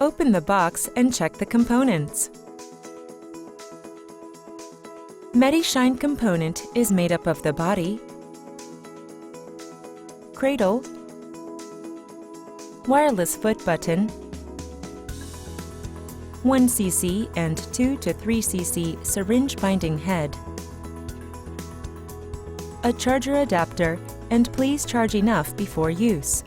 Open the box and check the components. Medishine component is made up of the body, cradle, wireless foot button, 1 cc and 2 to 3 cc syringe binding head, a charger adapter, and please charge enough before use.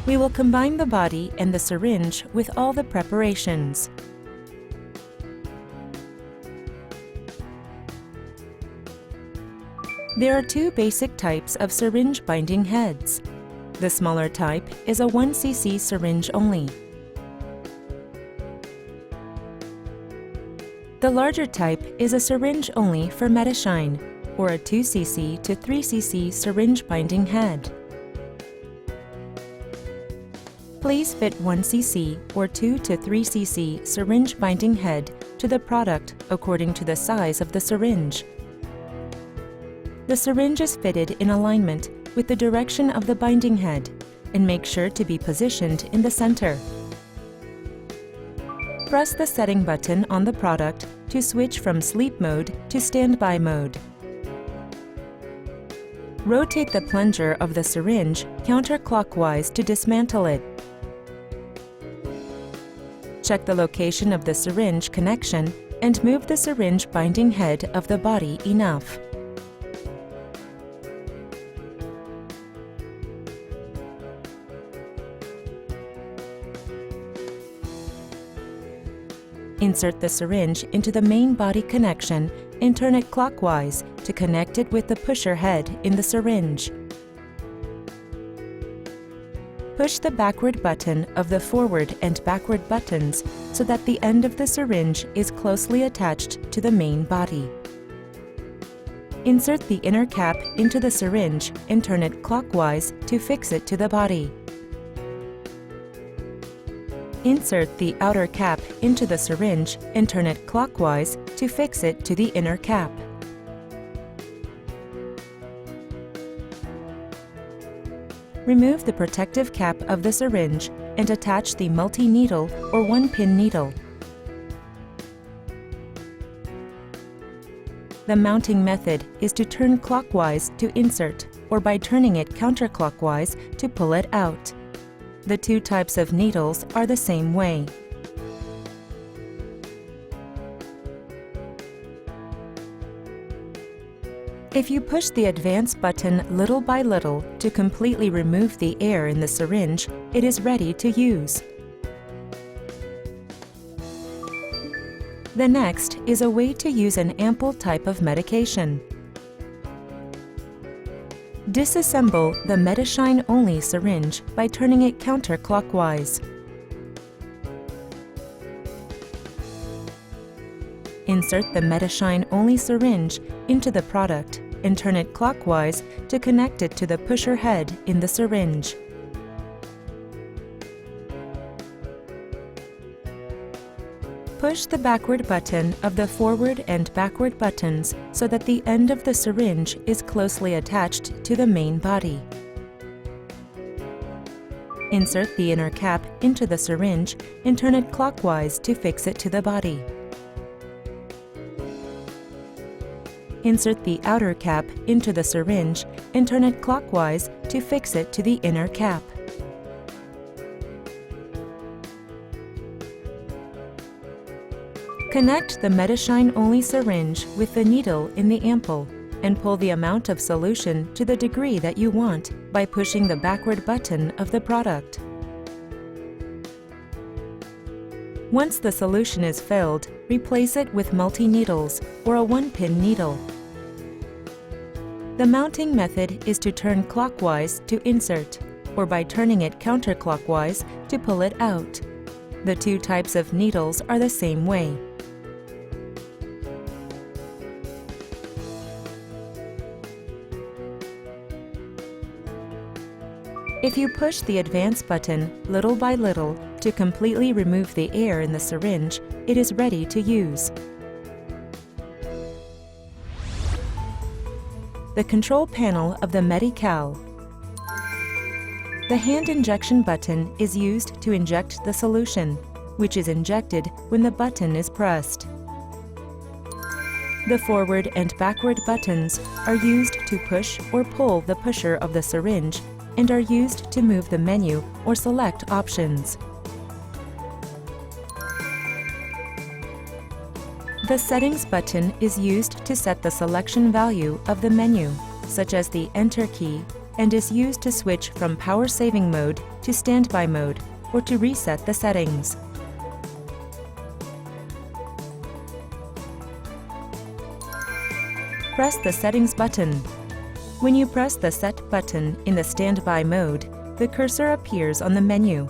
We will combine the body and the syringe with all the preparations. There are two basic types of syringe binding heads. The smaller type is a 1 cc syringe only. The larger type is a syringe only for Medishine, or a 2 cc to 3 cc syringe binding head. Please fit 1 cc or 2 to 3 cc syringe binding head to the product according to the size of the syringe. The syringe is fitted in alignment with the direction of the binding head and make sure to be positioned in the center. Press the setting button on the product to switch from sleep mode to standby mode. Rotate the plunger of the syringe counterclockwise to dismantle it. Check the location of the syringe connection and move the syringe binding head of the body enough. Insert the syringe into the main body connection and turn it clockwise to connect it with the pusher head in the syringe. Push the backward button of the forward and backward buttons so that the end of the syringe is closely attached to the main body. Insert the inner cap into the syringe and turn it clockwise to fix it to the body. Insert the outer cap into the syringe and turn it clockwise to fix it to the inner cap. Remove the protective cap of the syringe and attach the multi-needle or 1-pin needle. The mounting method is to turn clockwise to insert, or by turning it counterclockwise to pull it out. The two types of needles are the same way. If you push the advance button little by little to completely remove the air in the syringe, it is ready to use. The next is a way to use an ampoule type of medication. Disassemble the Medishine only syringe by turning it counterclockwise. Insert the Medishine only syringe into the product and turn it clockwise to connect it to the pusher head in the syringe. Push the backward button of the forward and backward buttons so that the end of the syringe is closely attached to the main body. Insert the inner cap into the syringe and turn it clockwise to fix it to the body. Insert the outer cap into the syringe and turn it clockwise to fix it to the inner cap. Connect the Medishine only syringe with the needle in the ampoule and pull the amount of solution to the degree that you want by pushing the backward button of the product. Once the solution is filled, replace it with multi-needles or a 1-pin needle. The mounting method is to turn clockwise to insert, or by turning it counterclockwise to pull it out. The two types of needles are the same way. If you push the advance button little by little to completely remove the air in the syringe, it is ready to use. The control panel of the Medishine. The hand injection button is used to inject the solution, which is injected when the button is pressed. The forward and backward buttons are used to push or pull the pusher of the syringe and are used to move the menu or select options. The settings button is used to set the selection value of the menu, such as the Enter key, and is used to switch from power saving mode to standby mode or to reset the settings. Press the settings button. When you press the set button in the standby mode, the cursor appears on the menu.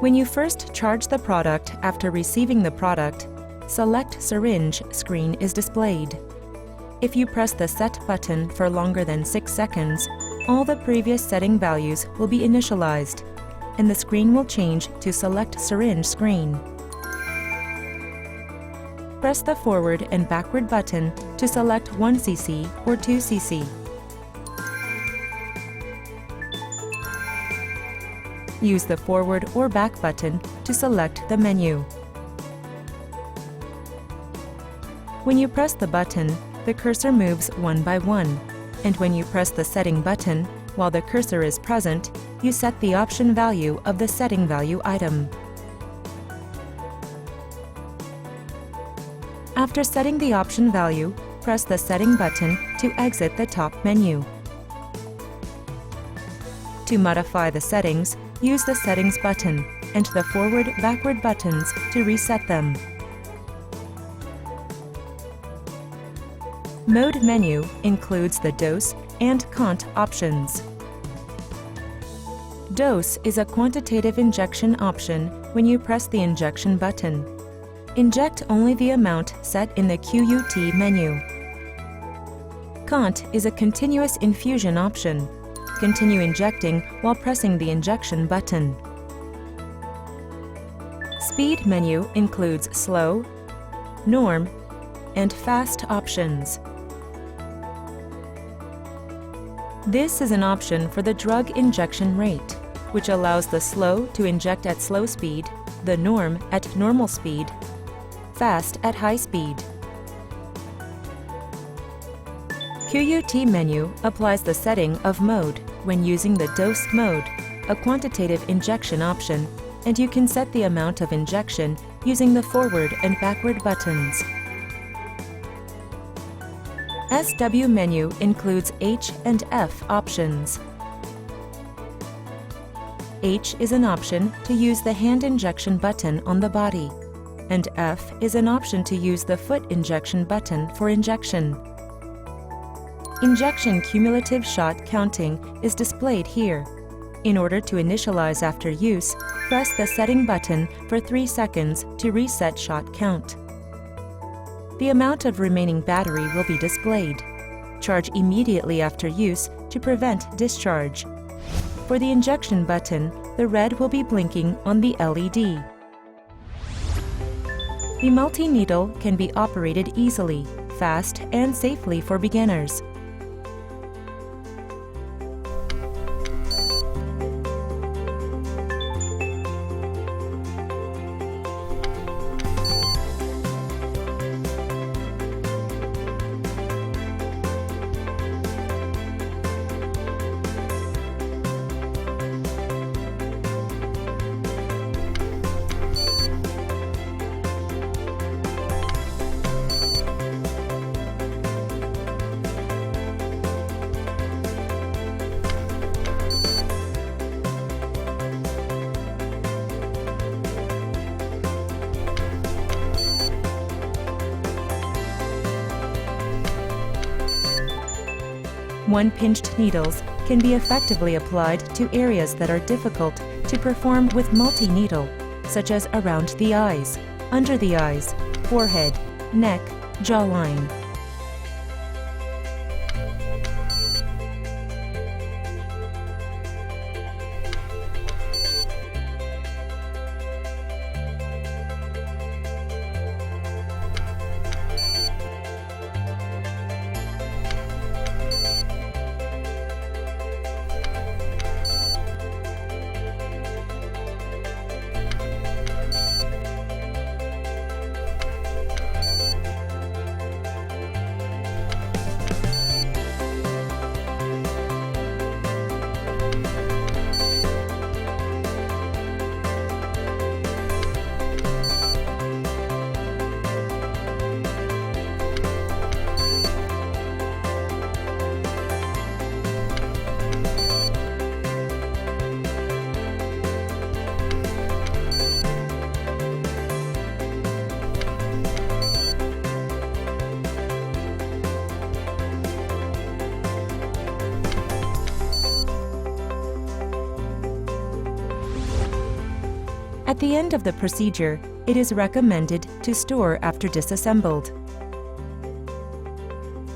When you first charge the product after receiving the product, Select Syringe screen is displayed. If you press the set button for longer than 6 seconds, all the previous setting values will be initialized, and the screen will change to Select Syringe screen. Press the forward and backward button to select 1 cc or 2 cc. Use the forward or back button to select the menu. When you press the button, the cursor moves one by one, and when you press the setting button, while the cursor is present, you set the option value of the setting value item. After setting the option value, press the setting button to exit the top menu. To modify the settings, use the settings button and the forward/backward buttons to reset them. Mode menu includes the dose and quant options. Dose is a quantitative injection option when you press the injection button. Inject only the amount set in the QUT menu. Quant is a continuous infusion option. Continue injecting while pressing the injection button. Speed menu includes slow, norm, and fast options. This is an option for the drug injection rate, which allows the slow to inject at slow speed, the norm at normal speed, fast at high speed. QUT menu applies the setting of mode when using the dose mode, a quantitative injection option, and you can set the amount of injection using the forward and backward buttons. SW menu includes H and F options. H is an option to use the hand injection button on the body, and F is an option to use the foot injection button for injection. Injection cumulative shot counting is displayed here. In order to initialize after use, press the setting button for 3 seconds to reset shot count. The amount of remaining battery will be displayed. Charge immediately after use to prevent discharge. For the injection button, the red will be blinking on the LED. The multi-needle can be operated easily, fast, and safely for beginners. One-pinched needles can be effectively applied to areas that are difficult to perform with multi-needle, such as around the eyes, under the eyes, forehead, neck, jawline. At the end of the procedure, it is recommended to store after disassembled.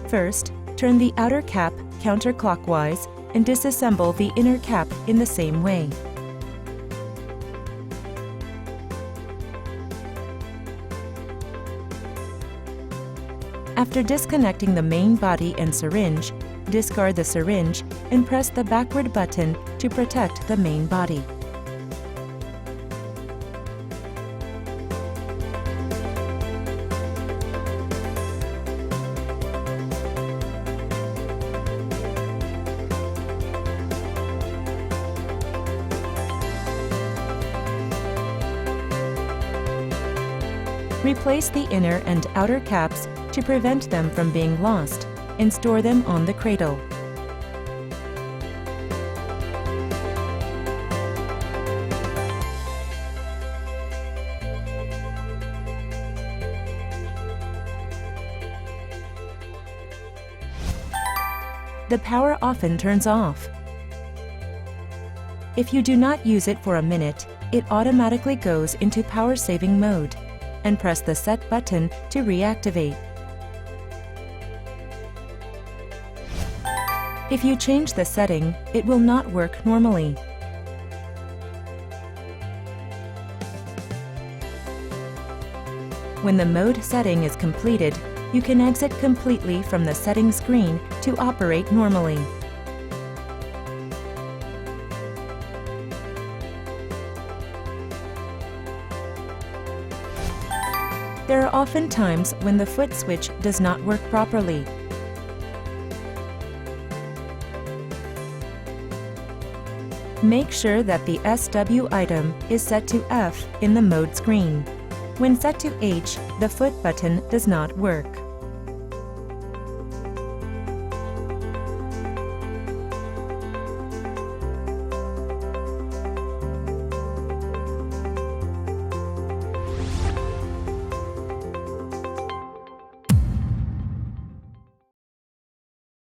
First, turn the outer cap counterclockwise and disassemble the inner cap in the same way. After disconnecting the main body and syringe, discard the syringe and press the backward button to protect the main body. Replace the inner and outer caps to prevent them from being lost, and store them on the cradle. The power often turns off. If you do not use it for a minute, it automatically goes into power-saving mode, and press the set button to reactivate. If you change the setting, it will not work normally. When the mode setting is completed, you can exit completely from the settings screen to operate normally. There are often times when the foot switch does not work properly. Make sure that the SW item is set to F in the mode screen. When set to H, the foot button does not work.